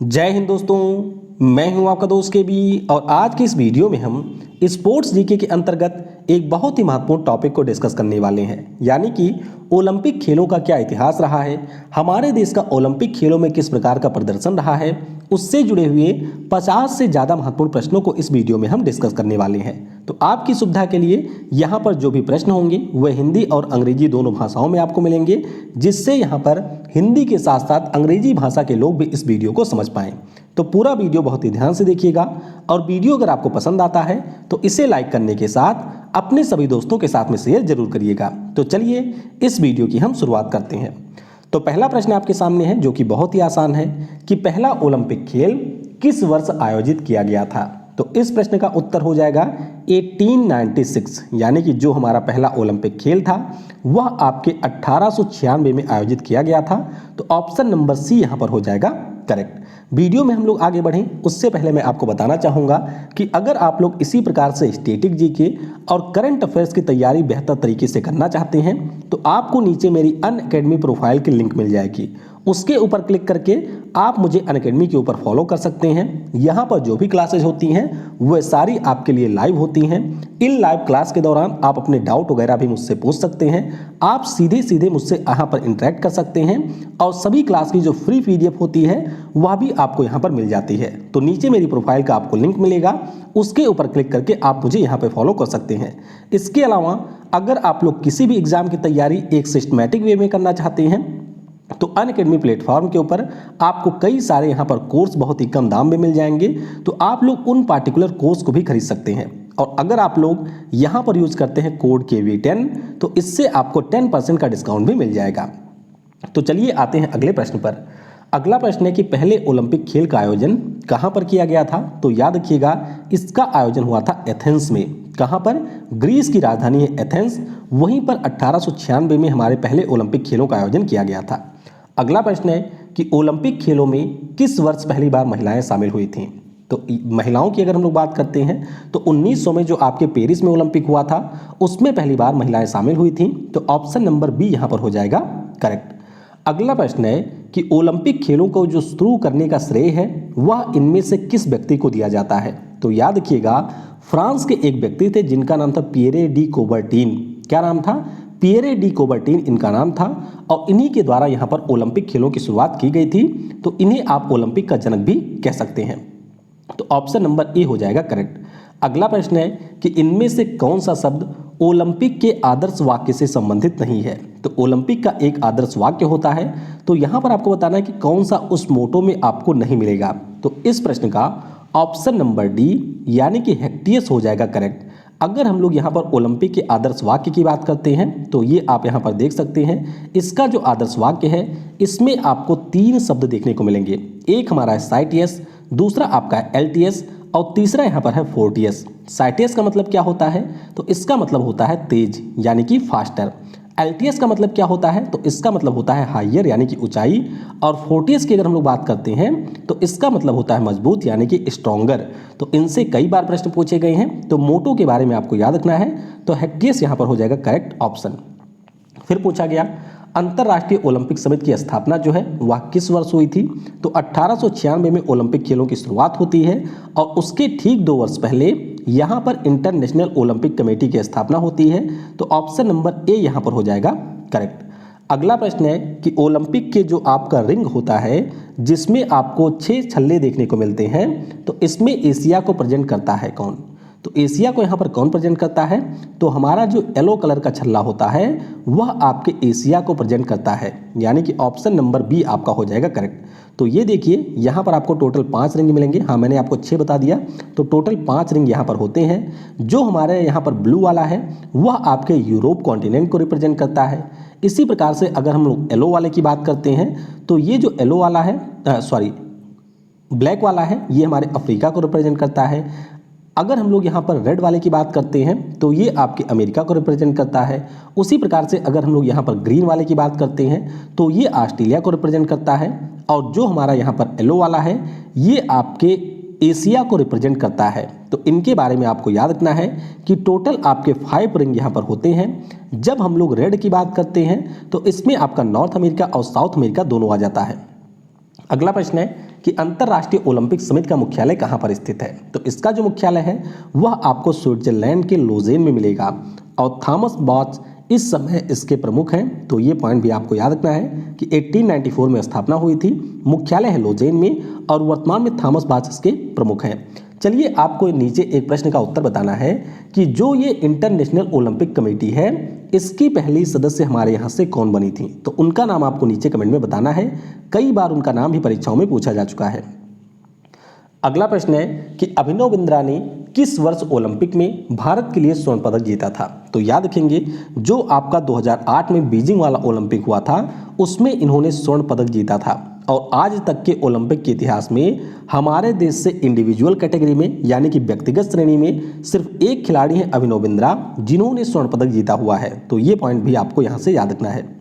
जय हिंद दोस्तों, मैं हूं आपका दोस्त के बी। और आज की इस वीडियो में हम स्पोर्ट्स जीके के अंतर्गत एक बहुत ही महत्वपूर्ण टॉपिक को डिस्कस करने वाले हैं, यानी कि ओलंपिक खेलों का क्या इतिहास रहा है, हमारे देश का ओलंपिक खेलों में किस प्रकार का प्रदर्शन रहा है, उससे जुड़े हुए 50 से ज़्यादा महत्वपूर्ण प्रश्नों को इस वीडियो में हम डिस्कस करने वाले हैं। तो आपकी सुविधा के लिए यहाँ पर जो भी प्रश्न होंगे वह हिंदी और अंग्रेजी दोनों भाषाओं में आपको मिलेंगे, जिससे यहाँ पर हिंदी के साथ साथ अंग्रेजी भाषा के लोग भी इस वीडियो को समझ पाएं। तो पूरा वीडियो बहुत ही ध्यान से देखिएगा और वीडियो अगर आपको पसंद आता है तो इसे लाइक करने के साथ अपने सभी दोस्तों के साथ में शेयर जरूर करिएगा। तो चलिए इस वीडियो की हम शुरुआत करते हैं। तो पहला प्रश्न आपके सामने है जो कि बहुत ही आसान है कि पहला ओलंपिक खेल किस वर्ष आयोजित किया गया था। तो इस प्रश्न का उत्तर हो जाएगा 1896, यानी कि जो हमारा पहला ओलंपिक खेल था वह आपके 1896 में आयोजित किया गया था। तो ऑप्शन नंबर सी यहाँ पर हो जाएगा करेक्ट। वीडियो में हम लोग आगे बढ़ें उससे पहले मैं आपको बताना चाहूँगा कि अगर आप लोग इसी प्रकार से स्टैटिक जीके और करंट अफेयर्स की तैयारी बेहतर तरीके से करना चाहते हैं तो आपको नीचे मेरी अनअकैडमी प्रोफाइल की लिंक मिल जाएगी। उसके ऊपर क्लिक करके आप मुझे अनअकैडमी के ऊपर फॉलो कर सकते हैं। यहाँ पर जो भी क्लासेज होती हैं वह सारी आपके लिए लाइव होती हैं। इन लाइव क्लास के दौरान आप अपने डाउट वगैरह भी मुझसे पूछ सकते हैं। आप सीधे सीधे मुझसे यहाँ पर इंटरेक्ट कर सकते हैं और सभी क्लास की जो फ्री पीडीएफ होती है वह भी आपको यहाँ पर मिल जाती है। तो नीचे मेरी प्रोफाइल का आपको लिंक मिलेगा, उसके ऊपर क्लिक करके आप मुझे यहाँ पर फॉलो कर सकते हैं। इसके अलावा अगर आप लोग किसी भी एग्जाम की तैयारी एक सिस्टमैटिक वे में करना चाहते हैं तो अनअकैडमी प्लेटफॉर्म के ऊपर आपको कई सारे यहाँ पर कोर्स बहुत ही कम दाम में मिल जाएंगे। तो आप लोग उन पार्टिकुलर कोर्स को भी खरीद सकते हैं। और अगर आप लोग यहाँ पर यूज करते हैं कोड KV10 तो इससे आपको 10% का डिस्काउंट भी मिल जाएगा। तो चलिए आते हैं अगले प्रश्न पर। अगला प्रश्न है कि पहले ओलंपिक खेल का आयोजन कहाँ पर किया गया था। तो याद रखिएगा इसका आयोजन हुआ था एथेंस में। कहाँ पर? ग्रीस की राजधानी है एथेंस। वहीं पर 1896 में हमारे पहले ओलंपिक खेलों का आयोजन किया गया था। अगला प्रश्न है कि ओलंपिक खेलों में किस वर्ष पहली बार महिलाएं शामिल हुई थीं। तो महिलाओं की अगर हम लोग बात करते हैं तो 1900 में जो आपके पेरिस में ओलंपिक हुआ था उसमें पहली बार महिलाएं शामिल हुई थीं। तो ऑप्शन नंबर बी यहाँ पर हो जाएगा करेक्ट। अगला प्रश्न है कि ओलंपिक खेलों को जो शुरू करने का श्रेय है वह इनमें से किस व्यक्ति को दिया जाता है। तो याद रखिएगा फ्रांस के एक व्यक्ति थे जिनका नाम था पियरे डी कोबर्टीन। क्या नाम था? पियरे डी कोबर्टीन इनका नाम था और इन्हीं के द्वारा यहाँ पर ओलंपिक खेलों की शुरुआत की गई थी। तो इन्हें आप ओलंपिक का जनक भी कह सकते हैं। तो ऑप्शन नंबर ए हो जाएगा करेक्ट। अगला प्रश्न है कि इनमें से कौन सा शब्द ओलंपिक के आदर्श वाक्य से संबंधित नहीं है। तो ओलंपिक का एक आदर्श वाक्य होता है, तो यहाँ पर आपको बताना है कि कौन सा उस मोटो में आपको नहीं मिलेगा। तो इस प्रश्न का ऑप्शन नंबर डी यानी कि हेक्टियस हो जाएगा करेक्ट। अगर हम लोग यहाँ पर ओलंपिक के आदर्श वाक्य की बात करते हैं तो ये आप यहाँ पर देख सकते हैं। इसका जो आदर्श वाक्य है इसमें आपको 3 शब्द देखने को मिलेंगे। एक हमारा है साइटियस, दूसरा आपका है एल्टियस और तीसरा यहाँ पर है फोर्टियस। साइटियस का मतलब क्या होता है? तो इसका मतलब होता है तेज यानी कि फास्टर। एल्टियस का मतलब क्या होता है? तो इसका मतलब होता है हाइयर यानी कि ऊंचाई। और फोर्टियस की अगर हम लोग बात करते हैं तो इसका मतलब होता है मजबूत यानी कि स्ट्रॉन्गर। तो इनसे कई बार प्रश्न पूछे गए हैं। तो मोटो के बारे में आपको याद रखना है। तो हेक्टियस यहाँ पर हो जाएगा करेक्ट ऑप्शन। फिर पूछा गया अंतर्राष्ट्रीय ओलंपिक समिति की स्थापना जो है वह किस वर्ष हुई थी। तो 1896 में ओलंपिक खेलों की शुरुआत होती है और उसके ठीक 2 वर्ष पहले यहाँ पर इंटरनेशनल ओलंपिक कमेटी की स्थापना होती है। तो ऑप्शन नंबर ए यहाँ पर हो जाएगा करेक्ट। अगला प्रश्न है कि ओलंपिक के जो आपका रिंग होता है जिसमें आपको 6 छल्ले देखने को मिलते हैं तो इसमें एशिया को प्रेजेंट करता है कौन। तो एशिया को यहाँ पर कौन प्रेजेंट करता है? तो हमारा जो येलो कलर का छल्ला होता है वह आपके एशिया को प्रेजेंट करता है, यानी कि ऑप्शन नंबर बी आपका हो जाएगा करेक्ट। तो ये देखिए यहाँ पर आपको टोटल 5 रिंग मिलेंगे। हाँ, मैंने आपको 6 बता दिया। तो टोटल 5 रिंग यहाँ पर होते हैं। जो हमारे यहाँ पर ब्लू वाला है वह आपके यूरोप कॉन्टिनेंट को रिप्रेजेंट करता है। इसी प्रकार से अगर हम लोग येलो वाले की बात करते हैं तो ये जो येलो वाला है ब्लैक वाला है ये हमारे अफ्रीका को रिप्रेजेंट करता है। अगर हम लोग यहाँ पर रेड वाले की बात करते हैं तो ये आपके अमेरिका को रिप्रेजेंट करता है। उसी प्रकार से अगर हम लोग यहाँ पर ग्रीन वाले की बात करते हैं तो ये ऑस्ट्रेलिया को रिप्रेजेंट करता है। और जो हमारा यहाँ पर येलो वाला है ये आपके एशिया को रिप्रेजेंट करता है। तो इनके बारे में आपको याद रखना है कि टोटल आपके 5 रिंग यहाँ पर होते हैं। जब हम लोग रेड की बात करते हैं तो इसमें आपका नॉर्थ अमेरिका और साउथ अमेरिका दोनों आ जाता है। अगला प्रश्न है कि अंतर्राष्ट्रीय ओलंपिक समिति का मुख्यालय कहाँ पर स्थित है। तो इसका जो मुख्यालय है वह आपको स्विट्जरलैंड के लोजेन में मिलेगा और थॉमस बॉच इस समय इसके प्रमुख हैं। तो ये पॉइंट भी आपको याद रखना है कि 1894 में स्थापना हुई थी, मुख्यालय है लोजेन में और वर्तमान में थॉमस बॉच इसके प्रमुख हैं। चलिए आपको नीचे एक प्रश्न का उत्तर बताना है कि जो ये इंटरनेशनल ओलंपिक कमेटी है इसकी पहली सदस्य हमारे यहाँ से कौन बनी थी। तो उनका नाम आपको नीचे कमेंट में बताना है, कई बार उनका नाम भी परीक्षाओं में पूछा जा चुका है। अगला प्रश्न है कि अभिनव बिंद्रा ने किस वर्ष ओलंपिक में भारत के लिए स्वर्ण पदक जीता था। तो याद रखेंगे जो आपका 2008 में बीजिंग वाला ओलंपिक हुआ था उसमें इन्होंने स्वर्ण पदक जीता था और आज तक के ओलंपिक के इतिहास में हमारे देश से इंडिविजुअल कैटेगरी में यानी कि व्यक्तिगत श्रेणी में सिर्फ एक खिलाड़ी हैं अभिनव बिंद्रा जिन्होंने स्वर्ण पदक जीता हुआ है। तो ये पॉइंट भी आपको यहाँ से याद रखना है।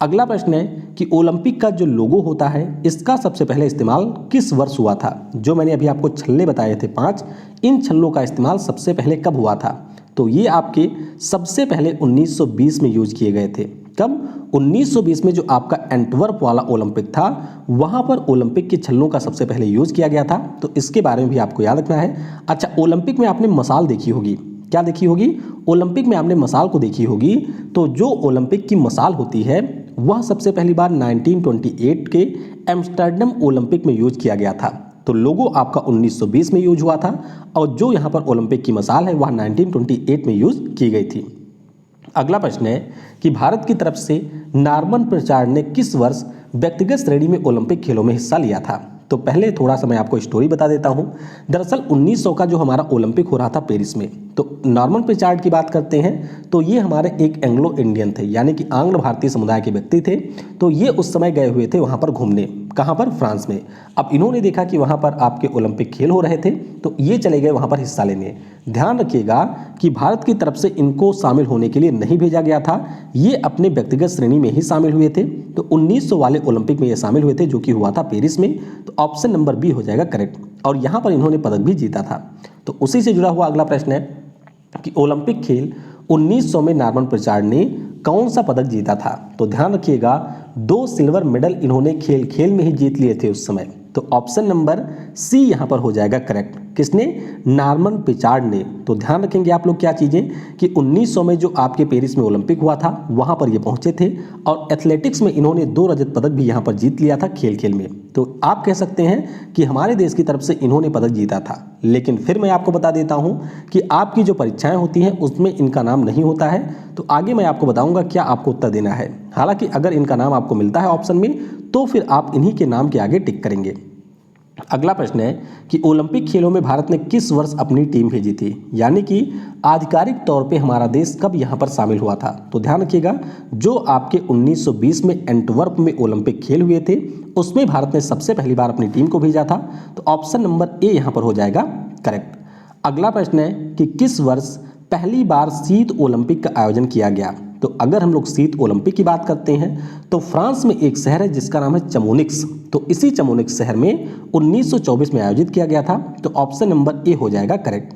अगला प्रश्न है कि ओलंपिक का जो लोगो होता है इसका सबसे पहले इस्तेमाल किस वर्ष हुआ था। जो मैंने अभी आपको छल्ले बताए थे 5, इन छल्लों का इस्तेमाल सबसे पहले कब हुआ था। तो ये आपके सबसे पहले 1920 में यूज किए गए थे। कब? 1920 में जो आपका एंटवर्प वाला ओलंपिक था वहां पर ओलंपिक के छल्लों का सबसे पहले यूज किया गया था। तो इसके बारे में भी आपको याद रखना है। अच्छा, ओलंपिक में आपने मसाल देखी होगी, क्या देखी होगी? ओलंपिक में आपने मसाल को देखी होगी। तो जो ओलंपिक की मसाल होती है वह सबसे पहली बार 1928 के एम्स्टर्डम ओलंपिक में यूज किया गया था। तो लोगो आपका 1920 में यूज हुआ था और जो यहाँ पर ओलंपिक की मसाल है वह 1928 में यूज की गई थी। अगला प्रश्न है कि भारत की तरफ से नॉर्मन प्रिचार्ड ने किस वर्ष व्यक्तिगत श्रेणी में ओलंपिक खेलों में हिस्सा लिया था। तो पहले थोड़ा सा मैं आपको स्टोरी बता देता हूं। दरअसल 1900 का जो हमारा ओलंपिक हो रहा था पेरिस में, तो नॉर्मन प्रिचार्ड की बात करते हैं तो ये हमारे एक एंग्लो इंडियन थे यानी कि आंग्ल भारतीय समुदाय के व्यक्ति थे। तो ये उस समय गए हुए थे वहां पर घूमने, कहां पर? फ्रांस में। अब इन्होंने देखा कि वहां पर आपके ओलंपिक खेल हो रहे थे तो ये चले गए वहां पर हिस्सा लेने। ध्यान रखिएगा कि भारत की तरफ से इनको शामिल होने के लिए नहीं भेजा गया था, ये अपने व्यक्तिगत श्रेणी में ही शामिल हुए थे। तो 1900 वाले ओलंपिक में ये शामिल हुए थे जो कि हुआ था पेरिस में। तो ऑप्शन नंबर बी हो जाएगा करेक्ट और यहाँ पर इन्होंने पदक भी जीता था। तो उसी से जुड़ा हुआ अगला प्रश्न है कि ओलंपिक खेल 1900 में नॉर्मन प्रिचार्ड ने कौन सा पदक जीता था। तो ध्यान रखिएगा 2 सिल्वर मेडल इन्होंने खेल में ही जीत लिए थे उस समय। तो ऑप्शन नंबर सी यहाँ पर हो जाएगा करेक्ट। किसने? नॉर्मन प्रिचार्ड ने। तो ध्यान रखेंगे आप लोग क्या चीजें कि 1900 में जो आपके पेरिस में ओलंपिक हुआ था वहां पर ये पहुंचे थे और एथलेटिक्स में इन्होंने 2 रजत पदक भी यहाँ पर जीत लिया था खेल में। तो आप कह सकते हैं कि हमारे देश की तरफ से इन्होंने पदक जीता था। लेकिन फिर मैं आपको बता देता हूं कि आपकी जो परीक्षाएं होती हैं उसमें इनका नाम नहीं होता है। तो आगे मैं आपको बताऊंगा क्या आपको उत्तर देना है। हालांकि अगर इनका नाम आपको मिलता है ऑप्शन में तो फिर आप इन्हीं के नाम के आगे टिक करेंगे। अगला प्रश्न है कि ओलंपिक खेलों में भारत ने किस वर्ष अपनी टीम भेजी थी, यानी कि आधिकारिक तौर पे हमारा देश कब यहाँ पर शामिल हुआ था। तो ध्यान रखिएगा जो आपके 1920 में एंटवर्प में ओलंपिक खेल हुए थे उसमें भारत ने सबसे पहली बार अपनी टीम को भेजा था। तो ऑप्शन नंबर ए यहाँ पर हो जाएगा करेक्ट। अगला प्रश्न है कि किस वर्ष पहली बार शीत ओलंपिक का आयोजन किया गया। तो अगर हम लोग शीत ओलंपिक की बात करते हैं तो फ्रांस में एक शहर है जिसका नाम है चमोनिक्स। तो इसी चमोनिक्स शहर में 1924 में आयोजित किया गया था। तो ऑप्शन नंबर ए हो जाएगा करेक्ट।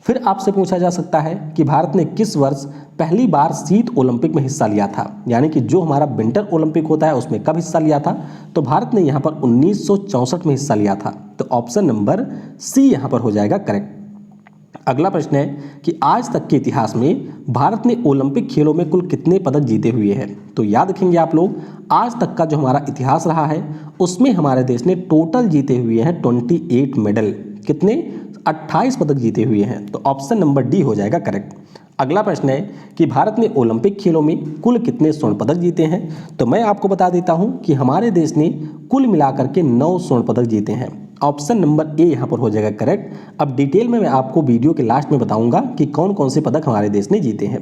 फिर आपसे पूछा जा सकता है कि भारत ने किस वर्ष पहली बार शीत ओलंपिक में हिस्सा लिया था, यानी कि जो हमारा विंटर ओलंपिक होता है उसमें कब हिस्सा लिया था। तो भारत ने यहाँ पर 1964 में हिस्सा लिया था। तो ऑप्शन नंबर सी यहाँ पर हो जाएगा करेक्ट। अगला प्रश्न है कि आज तक के इतिहास में भारत ने ओलंपिक खेलों में कुल कितने पदक जीते हुए हैं। तो याद रखेंगे आप लोग आज तक का जो हमारा इतिहास रहा है उसमें हमारे देश ने टोटल जीते हुए हैं 28 मेडल। कितने? 28 पदक जीते हुए हैं। तो ऑप्शन नंबर डी हो जाएगा करेक्ट। अगला प्रश्न है कि भारत ने ओलंपिक खेलों में कुल कितने स्वर्ण पदक जीते हैं। तो मैं आपको बता देता हूं कि हमारे देश ने कुल मिलाकर के 9 स्वर्ण पदक जीते हैं। ऑप्शन नंबर ए यहाँ पर हो जाएगा करेक्ट। अब डिटेल में मैं आपको वीडियो के लास्ट में बताऊंगा कि कौन कौन से पदक हमारे देश ने जीते हैं।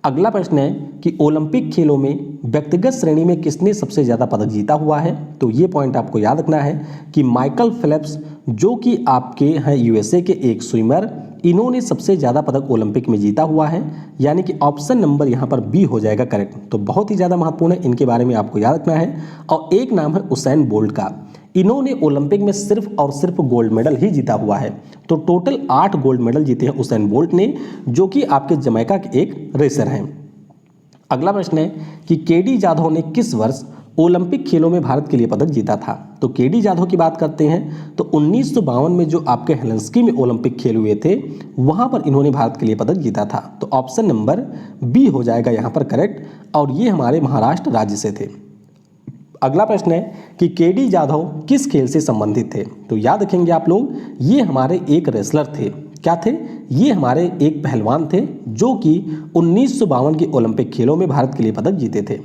अगला प्रश्न है कि ओलंपिक खेलों में व्यक्तिगत श्रेणी में किसने सबसे ज़्यादा पदक जीता हुआ है। तो ये पॉइंट आपको याद रखना है कि माइकल फेल्प्स जो कि आपके हैं यूएसए के एक स्विमर, इन्होंने सबसे ज़्यादा पदक ओलंपिक में जीता हुआ है, यानी कि ऑप्शन नंबर यहाँ पर बी हो जाएगा करेक्ट। तो बहुत ही ज़्यादा महत्वपूर्ण है, इनके बारे में आपको याद रखना है। और एक नाम है उसेन बोल्ट का, इन्होंने ओलंपिक में सिर्फ और सिर्फ गोल्ड मेडल ही जीता हुआ है। तो टोटल 8 गोल्ड मेडल जीते हैं उसेन बोल्ट ने, जो कि आपके जमैका के एक रेसर हैं। अगला प्रश्न है कि केडी जाधव ने किस वर्ष ओलंपिक खेलों में भारत के लिए पदक जीता था? तो केडी जाधव की बात करते हैं तो 1952 में जो आपके हेलसिंकी में ओलंपिक खेल हुए थे वहां पर इन्होंने भारत के लिए पदक जीता था। तो ऑप्शन नंबर बी हो जाएगा यहां पर करेक्ट, और ये हमारे महाराष्ट्र राज्य से थे। अगला प्रश्न है कि केडी जाधव किस खेल से संबंधित थे? तो याद रखेंगे आप लोग, ये हमारे एक रेसलर थे। क्या थे? ये हमारे एक पहलवान थे जो कि 1952 के ओलंपिक खेलों में भारत के लिए पदक जीते थे।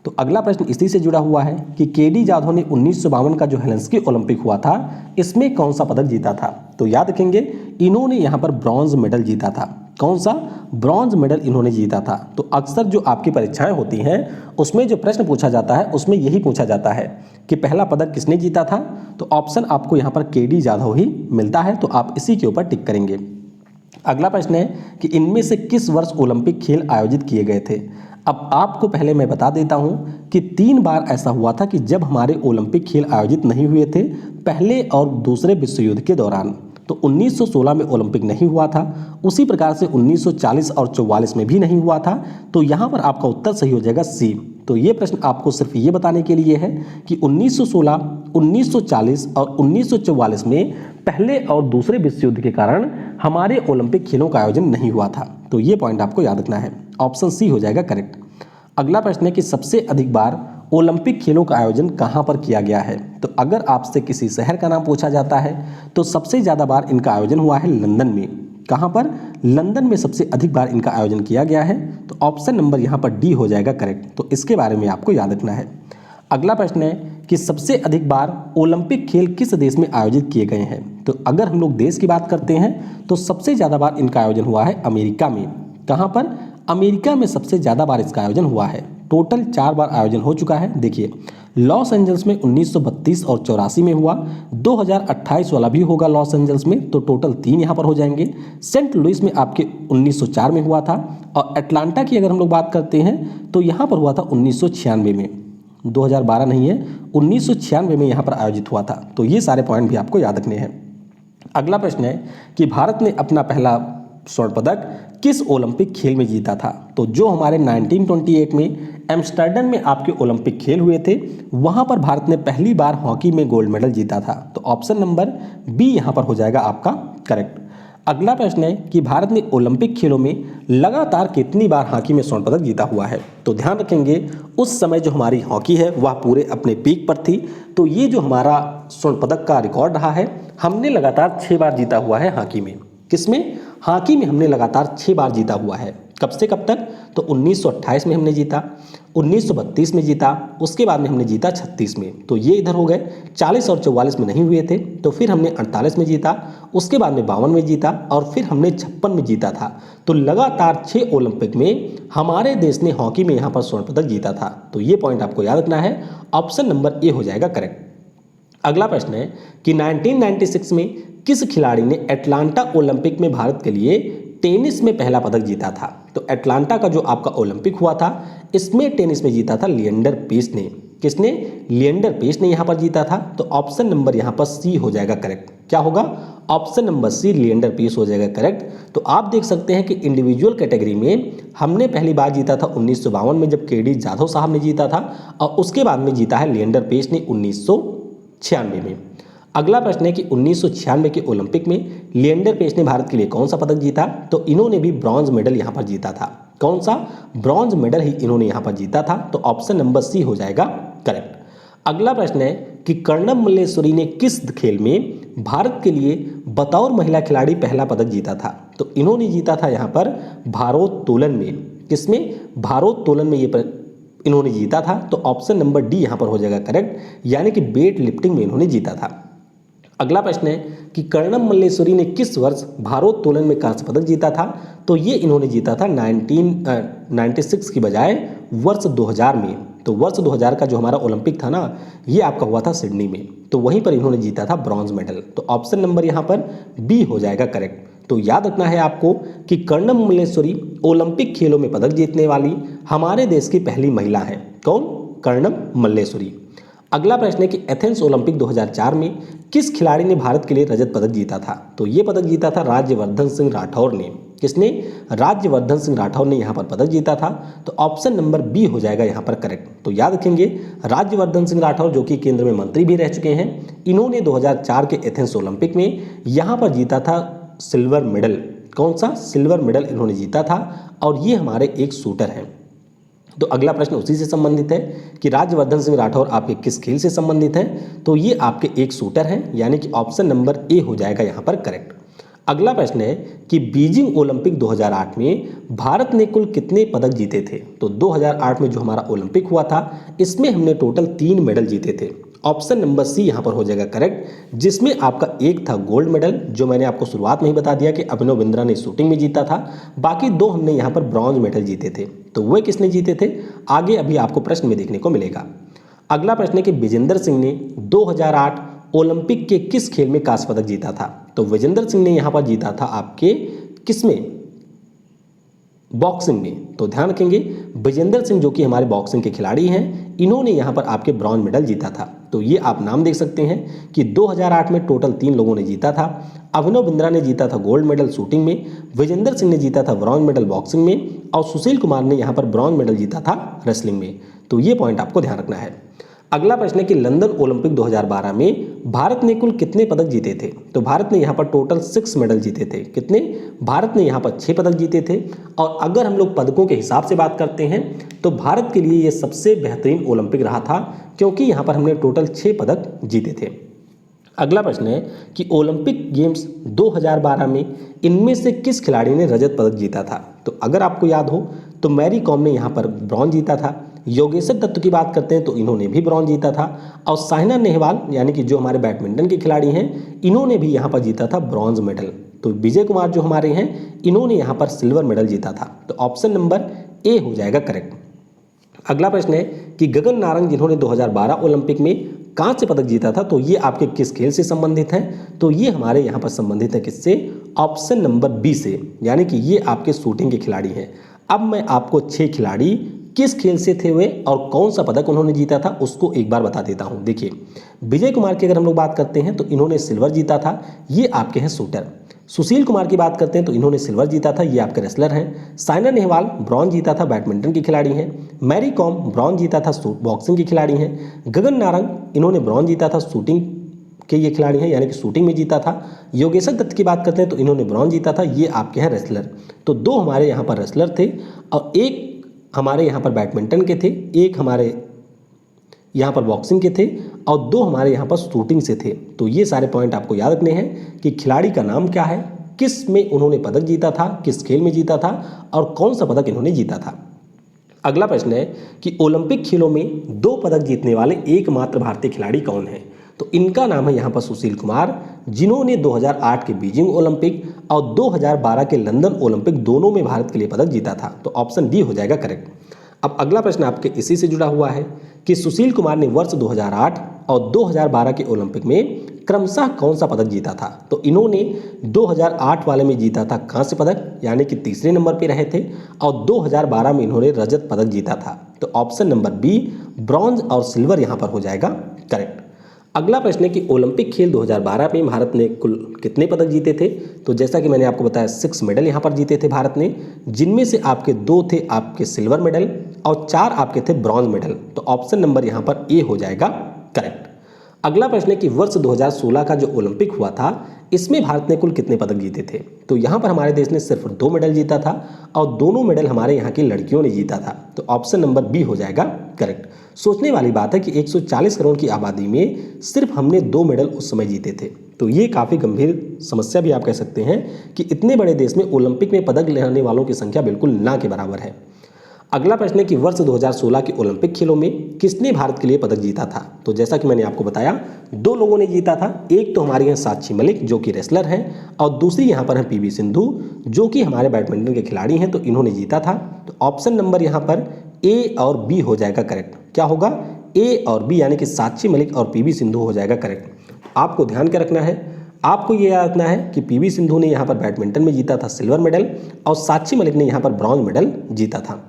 तो अगला प्रश्न इसी से जुड़ा हुआ है कि केडी जाधव ने 1952 का जो हेलसिंकी ओलंपिक हुआ था इसमें कौन सा पदक जीता था? तो याद रखेंगे इन्होंने यहाँ पर ब्रॉन्ज मेडल जीता था। कौन सा? ब्रॉन्ज मेडल इन्होंने जीता था। तो अक्सर जो आपकी परीक्षाएं होती हैं उसमें जो प्रश्न पूछा जाता है उसमें यही पूछा जाता है कि पहला पदक किसने जीता था? तो ऑप्शन आपको यहाँ पर केडी जाधव ही मिलता है, तो आप इसी के ऊपर टिक करेंगे। अगला प्रश्न है कि इनमें से किस वर्ष ओलंपिक खेल आयोजित किए गए थे? अब आपको पहले मैं बता देता हूं कि 3 बार ऐसा हुआ था कि जब हमारे ओलंपिक खेल आयोजित नहीं हुए थे पहले और दूसरे विश्व युद्ध के दौरान। तो 1916 में ओलंपिक नहीं हुआ था, उसी प्रकार से 1940 और 44 में भी नहीं हुआ था। तो यहाँ पर आपका उत्तर सही हो जाएगा सी। तो ये प्रश्न आपको सिर्फ ये बताने के लिए है कि 1916, 1940 और 1944 में पहले और दूसरे विश्व युद्ध के कारण हमारे ओलंपिक खेलों का आयोजन नहीं हुआ था। तो ये पॉइंट आपको याद रखना है, ऑप्शन सी हो जाएगा करेक्ट। अगला प्रश्न है कि सबसे अधिक बार ओलंपिक खेलों का आयोजन कहां पर किया गया है? तो अगर आपसे किसी शहर का नाम पूछा जाता है तो सबसे ज़्यादा बार इनका आयोजन हुआ है लंदन में। कहां पर? लंदन में सबसे अधिक बार इनका आयोजन किया गया है। तो ऑप्शन नंबर यहाँ पर डी हो जाएगा करेक्ट। तो इसके बारे में आपको याद रखना है। अगला प्रश्न है कि सबसे अधिक बार ओलंपिक खेल किस देश में आयोजित किए गए हैं? तो अगर हम लोग देश की बात करते हैं तो सबसे ज़्यादा बार इनका आयोजन हुआ है अमेरिका में। कहाँ पर? अमेरिका में सबसे ज़्यादा बार इसका आयोजन हुआ है। टोटल 4 बार आयोजन हो चुका है। देखिए, लॉस एंजल्स में 1932 और 84 में हुआ, 2028 वाला भी होगा लॉस एंजल्स में, तो टोटल 3 यहाँ पर हो जाएंगे। सेंट लुइस में आपके 1904 में हुआ था, और अटलांटा की अगर हम लोग बात करते हैं तो यहाँ पर हुआ था 1996 में, 2012 नहीं है, 1996 में यहाँ पर आयोजित हुआ था। तो ये सारे पॉइंट भी आपको याद रखने हैं। अगला प्रश्न है कि भारत ने अपना पहला स्वर्ण पदक किस ओलंपिक खेल में जीता था? तो जो हमारे 1928 में एम्स्टर्डम में आपके ओलंपिक खेल हुए थे वहां पर भारत ने पहली बार हॉकी में गोल्ड मेडल जीता था। तो ऑप्शन नंबर बी यहां पर हो जाएगा आपका करेक्ट। अगला प्रश्न है कि भारत ने ओलंपिक खेलों में लगातार कितनी बार हॉकी में स्वर्ण पदक जीता हुआ है? तो ध्यान रखेंगे उस समय जो हमारी हॉकी है वह पूरे अपने पीक पर थी। तो ये जो हमारा स्वर्ण पदक का रिकॉर्ड रहा है, हमने लगातार 6 बार जीता हुआ है हॉकी में। किसमें? हॉकी में हमने लगातार 6 बार जीता हुआ है। कब से कब तक? तो 1928 में हमने जीता, 1932 में जीता, उसके बाद में हमने जीता 36 में। तो ये इधर हो गए। 40 और 44 में नहीं हुए थे, तो फिर हमने 48 में जीता, उसके बाद में 52 में जीता, और फिर हमने 56 में जीता था। तो लगातार 6 ओलंपिक में हमारे देश ने हॉकी में यहाँ पर स्वर्ण पदक जीता था। तो ये पॉइंट आपको याद रखना है, ऑप्शन नंबर ए हो जाएगा करेक्ट। अगला प्रश्न है कि 1996 में किस खिलाड़ी ने एटलांटा ओलंपिक में भारत के लिए टेनिस में पहला पदक जीता था? तो एटलांटा का जो आपका ओलंपिक हुआ था इसमें टेनिस में जीता था लिएंडर पेस ने। किसने? लिएंडर पेस ने यहाँ पर जीता था। तो ऑप्शन नंबर यहाँ पर सी हो जाएगा करेक्ट। क्या होगा? Option number C, Leander Paes हो जाएगा करेक्ट। तो आप देख सकते हैं कि इंडिविजुअल कैटेगरी में हमने पहली बार जीता था 1952 में जब केडी जाधव साहब ने जीता था, और उसके बाद में जीता है लिएंडर पेस ने 1996 में। अगला प्रश्न है कि 1996 के ओलंपिक में लिएंडर पेस ने भारत के लिए कौन सा पदक जीता? तो इन्होंने भी ब्रॉन्ज मेडल यहाँ पर जीता था। कौन सा? ब्रॉन्ज मेडल ही इन्होंने यहाँ पर जीता था। तो ऑप्शन नंबर सी हो जाएगा करेक्ट। अगला प्रश्न है कि कर्णम मल्लेश्वरी ने किस खेल में भारत के लिए बतौर महिला खिलाड़ी पहला पदक जीता था? तो इन्होंने जीता था यहाँ पर भारोत्तोलन में। किसमें? भारोत्तोलन में ये इन्होंने जीता था। तो ऑप्शन नंबर डी यहाँ पर हो जाएगा करेक्ट, यानी कि वेट लिफ्टिंग में इन्होंने जीता था। अगला प्रश्न है कि कर्णम मल्लेश्वरी ने किस वर्ष भारोत्तोलन में कांस्य पदक जीता था? तो ये इन्होंने जीता था 1996 की बजाय वर्ष 2000 में। तो वर्ष 2000 का जो हमारा ओलंपिक था ना, ये आपका हुआ था सिडनी में, तो वहीं पर इन्होंने जीता था ब्रॉन्ज मेडल। तो ऑप्शन नंबर यहाँ पर बी हो जाएगा करेक्ट। तो याद रखना है आपको कि कर्णम मल्लेश्वरी ओलंपिक खेलों में पदक जीतने वाली हमारे देश की पहली महिला है। कौन? कर्णम मल्लेश्वरी। अगला प्रश्न है कि एथेंस ओलंपिक 2004 में किस खिलाड़ी ने भारत के लिए रजत पदक जीता था? तो ये पदक जीता था राज्यवर्धन सिंह राठौर ने। किसने? राज्यवर्धन सिंह राठौर ने यहाँ पर पदक जीता था। तो ऑप्शन नंबर बी हो जाएगा यहाँ पर करेक्ट। तो याद रखेंगे, राज्यवर्धन सिंह राठौर जो कि केंद्र में मंत्री भी रह चुके हैं, इन्होंने 2004 के एथेंस ओलंपिक में यहाँ पर जीता था सिल्वर मेडल। कौन सा? सिल्वर मेडल इन्होंने जीता था और ये हमारे एक शूटर हैं। तो अगला प्रश्न उसी से संबंधित है कि राज्यवर्धन सिंह राठौर आपके किस खेल से संबंधित हैं? तो ये आपके एक शूटर हैं, यानी कि ऑप्शन नंबर ए हो जाएगा यहाँ पर करेक्ट। अगला प्रश्न है कि बीजिंग ओलंपिक 2008 में भारत ने कुल कितने पदक जीते थे? तो 2008 में जो हमारा ओलंपिक हुआ था, इसमें हमने टोटल 3 मेडल जीते थे। ऑप्शन नंबर सी यहाँ पर हो जाएगा करेक्ट, जिसमें आपका एक था गोल्ड मेडल, जो मैंने आपको शुरुआत में ही बता दिया कि अभिनव बिंद्रा ने शूटिंग में जीता था। बाकी 2 हमने यहाँ पर ब्रॉन्ज मेडल जीते थे। तो वे किसने जीते थे, आगे अभी आपको प्रश्न में देखने को मिलेगा। अगला प्रश्न है कि विजेंदर सिंह ने 2008 ओलंपिक के किस खेल में कांस्य पदक जीता था? तो विजेंदर सिंह ने यहाँ पर जीता था आपके किसमें? बॉक्सिंग में। तो ध्यान रखेंगे, विजेंदर सिंह जो कि हमारे बॉक्सिंग के खिलाड़ी हैं, इन्होंने यहाँ पर आपके ब्रॉन्ज मेडल जीता था। तो ये आप नाम देख सकते हैं कि 2008 में टोटल 3 लोगों ने जीता था। अभिनव बिंद्रा ने जीता था गोल्ड मेडल शूटिंग में, विजेंदर सिंह ने जीता था ब्रॉन्ज मेडल बॉक्सिंग में और सुशील कुमार ने यहाँ पर ब्रॉन्ज मेडल जीता था रेसलिंग में। तो ये पॉइंट आपको ध्यान रखना है। अगला प्रश्न है कि लंदन ओलंपिक 2012 में भारत ने कुल कितने पदक जीते थे? तो भारत ने यहाँ पर टोटल 6 मेडल जीते थे। कितने? भारत ने यहाँ पर 6 पदक जीते थे। और अगर हम लोग पदकों के हिसाब से बात करते हैं तो भारत के लिए ये सबसे बेहतरीन ओलंपिक रहा था, क्योंकि यहाँ पर हमने टोटल 6 पदक जीते थे। अगला प्रश्न है कि ओलंपिक गेम्स 2012 में इनमें से किस खिलाड़ी ने रजत पदक जीता था? तो अगर आपको याद हो तो मैरी कॉम ने यहाँ पर ब्रॉन्ज जीता था। योगेश्वर दत्त की बात करते हैं तो इन्होंने भी ब्रॉन्ज जीता था और साइना नेहवाल यानी कि जो हमारे बैडमिंटन के खिलाड़ी हैं, इन्होंने भी यहाँ पर जीता था ब्रॉन्ज मेडल। तो विजय कुमार जो हमारे हैं, इन्होंने यहाँ पर सिल्वर मेडल जीता था। तो ऑप्शन नंबर ए हो जाएगा करेक्ट। अगला प्रश्न है कि गगन नारंग जिन्होंने 2012 ओलंपिक में कांस्य पदक जीता था, तो ये आपके किस खेल से संबंधित हैं? तो ये हमारे यहाँ पर संबंधित है किससे? ऑप्शन नंबर बी से, यानी कि ये आपके शूटिंग के खिलाड़ी हैं। अब मैं आपको 6 खिलाड़ी किस खेल से थे हुए और कौन सा पदक उन्होंने जीता था उसको एक बार बता देता हूं। देखिए, विजय कुमार की अगर हम लोग बात करते हैं तो इन्होंने सिल्वर जीता था, ये आपके हैं शूटर। सुशील कुमार की बात करते हैं तो इन्होंने सिल्वर जीता था, ये आपके रेसलर हैं। साइना नेहवाल ब्रॉन्ज जीता था, बैडमिंटन की खिलाड़ी हैं। मैरी कॉम ब्रॉन्ज जीता था, बॉक्सिंग की खिलाड़ी हैं। गगन नारंग इन्होंने ब्रॉन्ज जीता था, शूटिंग के ये खिलाड़ी हैं, यानी कि शूटिंग में जीता था। योगेश्वर दत्त की बात करते हैं तो इन्होंने ब्रॉन्ज जीता था, ये आपके हैं रेसलर। तो 2 हमारे यहाँ पर रेसलर थे और 1 हमारे यहाँ पर बैडमिंटन के थे, 1 हमारे यहाँ पर बॉक्सिंग के थे और 2 हमारे यहाँ पर शूटिंग से थे। तो ये सारे पॉइंट आपको याद रखने हैं कि खिलाड़ी का नाम क्या है, किस में उन्होंने पदक जीता था, किस खेल में जीता था और कौन सा पदक इन्होंने जीता था। अगला प्रश्न है कि ओलंपिक खेलों में 2 पदक जीतने वाले एकमात्र भारतीय खिलाड़ी कौन है? तो इनका नाम है यहाँ पर सुशील कुमार, जिन्होंने 2008 के बीजिंग ओलंपिक और 2012 के लंदन ओलंपिक दोनों में भारत के लिए पदक जीता था। तो ऑप्शन डी हो जाएगा करेक्ट। अब अगला प्रश्न आपके इसी से जुड़ा हुआ है कि सुशील कुमार ने वर्ष 2008 और 2012 के ओलंपिक में क्रमशः कौन सा पदक जीता था? तो इन्होंने 2008 वाले में जीता था कांस्य पदक, यानी कि तीसरे नंबर पे रहे थे और 2012 में इन्होंने रजत पदक जीता था। तो ऑप्शन नंबर बी ब्रॉन्ज और सिल्वर यहाँ पर हो जाएगा करेक्ट। अगला प्रश्न है कि ओलंपिक खेल 2012 में भारत ने कुल कितने पदक जीते थे? तो जैसा कि मैंने आपको बताया 6 मेडल यहाँ पर जीते थे भारत ने, जिनमें से आपके 2 थे आपके सिल्वर मेडल और 4 आपके थे ब्रॉन्ज मेडल। तो ऑप्शन नंबर यहाँ पर ए हो जाएगा करेक्ट। अगला प्रश्न है कि वर्ष 2016 का जो ओलंपिक हुआ था, इसमें भारत ने कुल कितने पदक जीते थे? तो यहाँ पर हमारे देश ने सिर्फ 2 मेडल जीता था और दोनों मेडल हमारे यहाँ की लड़कियों ने जीता था। तो ऑप्शन नंबर बी हो जाएगा करेक्ट। सोचने वाली बात है कि 140 करोड़ की आबादी में सिर्फ हमने 2 मेडल उस समय जीते थे। तो ये काफ़ी गंभीर समस्या भी आप कह सकते हैं कि इतने बड़े देश में ओलंपिक में पदक लेने वालों की संख्या बिल्कुल ना के बराबर है। अगला प्रश्न है कि वर्ष 2016 के ओलंपिक खेलों में किसने भारत के लिए पदक जीता था? तो जैसा कि मैंने आपको बताया 2 लोगों ने जीता था। एक तो हमारे यहाँ साक्षी मलिक जो कि रेसलर हैं और दूसरी यहाँ पर है पीवी सिंधु जो कि हमारे बैडमिंटन के खिलाड़ी हैं, तो इन्होंने जीता था। तो ऑप्शन नंबर यहाँ पर ए और बी हो जाएगा करेक्ट। क्या होगा? ए और बी, यानी कि साक्षी मलिक और पीवी सिंधु हो जाएगा करेक्ट। आपको ध्यान क्या रखना है, आपको ये याद रखना है कि पीवी सिंधु ने यहाँ पर बैडमिंटन में जीता था सिल्वर मेडल और साक्षी मलिक ने यहाँ पर ब्रॉन्ज मेडल जीता था।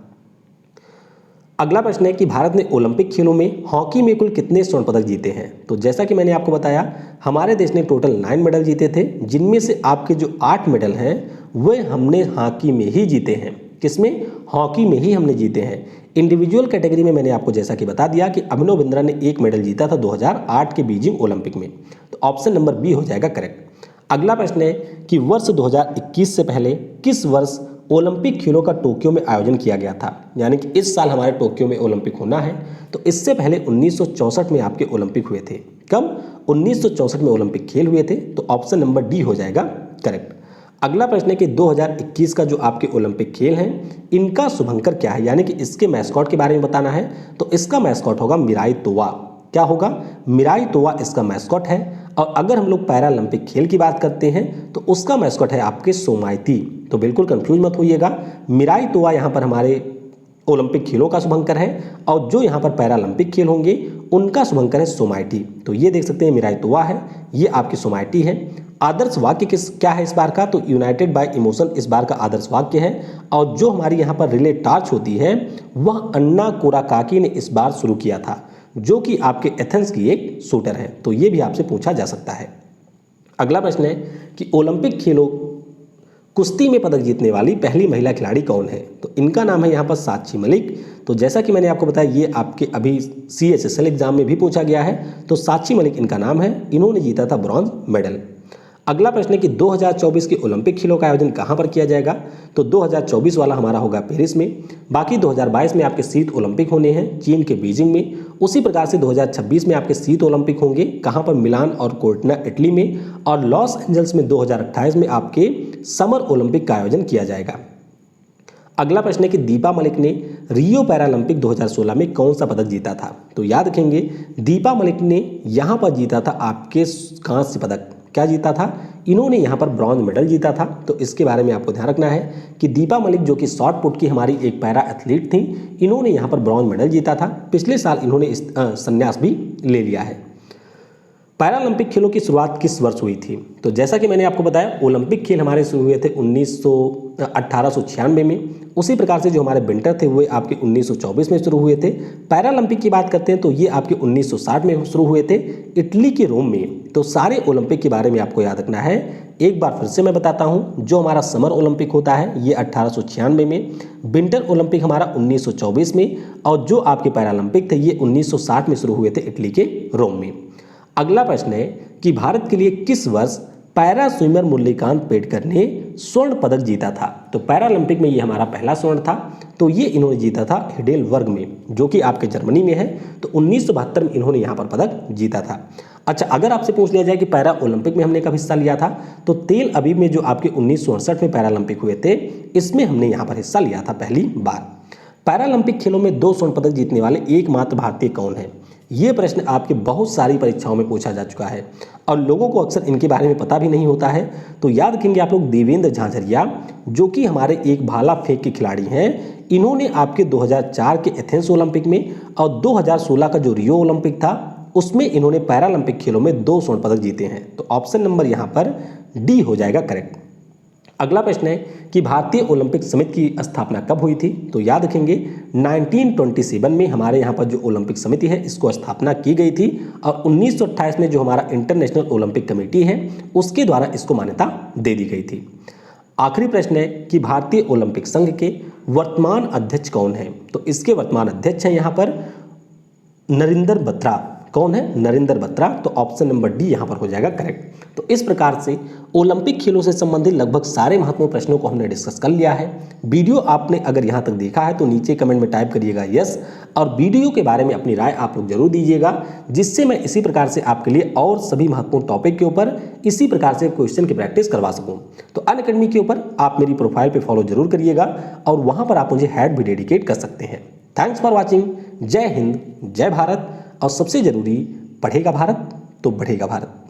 अगला प्रश्न है कि भारत ने ओलंपिक खेलों में हॉकी में कुल कितने स्वर्ण पदक जीते हैं। तो जैसा कि मैंने आपको बताया, हमारे देश ने टोटल 9 मेडल जीते थे, जिनमें से आपके जो 8 मेडल हैं वे हमने हॉकी में ही जीते हैं। किसमें? हॉकी में ही हमने जीते हैं। इंडिविजुअल कैटेगरी में मैंने आपको जैसा कि बता दिया कि अभिनव बिंद्रा ने 1 मेडल जीता था 2008 के बीजिंग ओलंपिक में। तो ऑप्शन नंबर बी हो जाएगा करेक्ट। अगला प्रश्न है कि वर्ष 2021 से पहले किस वर्ष ओलंपिक खेलों का टोक्यो में आयोजन किया गया था। यानी कि इस साल हमारे टोक्यो में ओलंपिक होना है, तो इससे पहले 1964 में आपके ओलंपिक हुए थे। कब? 1964 में ओलंपिक खेल हुए थे। तो ऑप्शन नंबर डी हो जाएगा करेक्ट। अगला प्रश्न है कि 2021 का जो आपके ओलंपिक खेल हैं, इनका शुभंकर क्या है, यानी कि इसके मैस्कॉट के बारे में बताना है। तो इसका मैस्कॉट होगा मिराई तोवा। क्या होगा? मिराई तोवा इसका मैस्कॉट है। और अगर हम लोग पैरालंपिक खेल की बात करते हैं तो उसका मैस्कॉट है आपके सोमाइती। तो बिल्कुल कंफ्यूज मत होइएगा, मिराई तोवा यहाँ पर हमारे ओलंपिक खेलों का शुभंकर है और जो यहाँ पर पैरालंपिक खेल होंगे उनका शुभंकर है सोमाइटी। तो ये देख सकते हैं मिराई तोवा है, ये आपकी सोमाइटी है। आदर्श वाक्य क्या है इस बार का? तो यूनाइटेड बाय इमोशन इस बार का आदर्श वाक्य है। और जो हमारी यहाँ पर रिले टार्च होती है वह अन्ना कोराकाकी ने इस बार शुरू किया था, जो कि आपके एथेंस की एक शूटर है। तो ये भी आपसे पूछा जा सकता है। अगला प्रश्न है कि ओलंपिक खेलों कुश्ती में पदक जीतने वाली पहली महिला खिलाड़ी कौन है। तो इनका नाम है यहाँ पर साक्षी मलिक। तो जैसा कि मैंने आपको बताया, ये आपके अभी CHSL एग्जाम में भी पूछा गया है। तो साक्षी मलिक इनका नाम है, इन्होंने जीता था ब्रॉन्ज मेडल। अगला प्रश्न है कि 2024 के ओलंपिक खेलों का आयोजन कहाँ पर किया जाएगा। तो 2024 वाला हमारा होगा पेरिस में। बाकी 2022 में आपके शीत ओलंपिक होने हैं चीन के बीजिंग में। उसी प्रकार से 2026 में आपके शीत ओलंपिक होंगे कहाँ पर? मिलान और कोर्टिना इटली में। और लॉस एंजल्स में 2028 में आपके समर ओलंपिक का आयोजन किया जाएगा। अगला प्रश्न है कि दीपा मलिक ने रियो पैरालंपिक 2016 में कौन सा पदक जीता था। तो याद रखेंगे, दीपा मलिक ने यहाँ पर जीता था आपके कांस्य पदक। क्या जीता था? इन्होंने यहाँ पर ब्रॉन्ज मेडल जीता था। तो इसके बारे में आपको ध्यान रखना है कि दीपा मलिक जो कि शॉट पुट की हमारी एक पैरा एथलीट थी, इन्होंने यहाँ पर ब्रॉन्ज मेडल जीता था। पिछले साल इन्होंने संन्यास भी ले लिया है। पैरालंपिक खेलों की शुरुआत किस वर्ष हुई थी। तो जैसा कि मैंने आपको बताया, ओलंपिक खेल हमारे शुरू हुए थे 1896 में। उसी प्रकार से जो हमारे विंटर थे वो आपके 1924 में शुरू हुए थे। पैरालंपिक की बात करते हैं तो ये आपके 1960 में शुरू हुए थे इटली के रोम में। तो सारे ओलंपिक के बारे में आपको याद रखना है। एक बार फिर से मैं बताता हूँ, जो हमारा समर ओलंपिक होता है ये 1896 में, विंटर ओलंपिक हमारा 1924 में, और जो आपके पैरालंपिक थे ये 1960 में शुरू हुए थे इटली के रोम में। अगला प्रश्न है कि भारत के लिए किस वर्ष पैरा स्विमर मुरलीकांत पेडकर ने स्वर्ण पदक जीता था। तो पैरालंपिक में ये हमारा पहला स्वर्ण था। तो ये इन्होंने जीता था हिडेल वर्ग में, जो कि आपके जर्मनी में है। तो 1972 में इन्होंने यहाँ पर पदक जीता था। अच्छा, अगर आपसे पूछ लिया जाए कि पैरा ओलंपिक में हमने कब हिस्सा लिया था, तो तेल अवीव में जो आपके 1968 में पैरालंपिक हुए थे, इसमें हमने यहाँ पर हिस्सा लिया था पहली बार। पैरालंपिक खेलों में 2 स्वर्ण पदक जीतने वाले एकमात्र भारतीय कौन है। ये प्रश्न आपके बहुत सारी परीक्षाओं में पूछा जा चुका है और लोगों को अक्सर इनके बारे में पता भी नहीं होता है। तो याद रखेंगे आप लोग, देवेंद्र झाझरिया, जो कि हमारे एक भाला फेंक के खिलाड़ी हैं। इन्होंने आपके 2004 के एथेंस ओलंपिक में और 2016 का जो रियो ओलंपिक था उसमें इन्होंने पैरालंपिक खेलों में 2 स्वर्ण पदक जीते हैं। तो ऑप्शन नंबर यहाँ पर डी हो जाएगा करेक्ट। अगला प्रश्न है कि भारतीय ओलंपिक समिति की स्थापना कब हुई थी। तो याद रखेंगे 1927 में हमारे यहाँ पर जो ओलंपिक समिति है इसको स्थापना की गई थी और 1928 में जो हमारा इंटरनेशनल ओलंपिक कमेटी है उसके द्वारा इसको मान्यता दे दी गई थी। आखिरी प्रश्न है कि भारतीय ओलंपिक संघ के वर्तमान अध्यक्ष कौन है। तो इसके वर्तमान अध्यक्ष हैं यहाँ पर नरेंद्र बत्रा। कौन है? नरेंद्र बत्रा। तो ऑप्शन नंबर डी यहाँ पर हो जाएगा करेक्ट। तो इस प्रकार से ओलंपिक खेलों से संबंधित लगभग सारे महत्वपूर्ण प्रश्नों को हमने डिस्कस कर लिया है। वीडियो आपने अगर यहाँ तक देखा है तो नीचे कमेंट में टाइप करिएगा यस, और वीडियो के बारे में अपनी राय आप लोग जरूर दीजिएगा, जिससे मैं इसी प्रकार से आपके लिए और सभी महत्वपूर्ण टॉपिक के ऊपर इसी प्रकार से क्वेश्चन की प्रैक्टिस करवा सकूँ। तो अनअकैडमी के ऊपर आप मेरी प्रोफाइल पर फॉलो जरूर करिएगा और वहाँ पर आप मुझे हैड भी डेडिकेट कर सकते हैं। Thanks for watching. जय हिंद, जय भारत, और सबसे जरूरी, पढ़ेगा भारत तो बढ़ेगा भारत।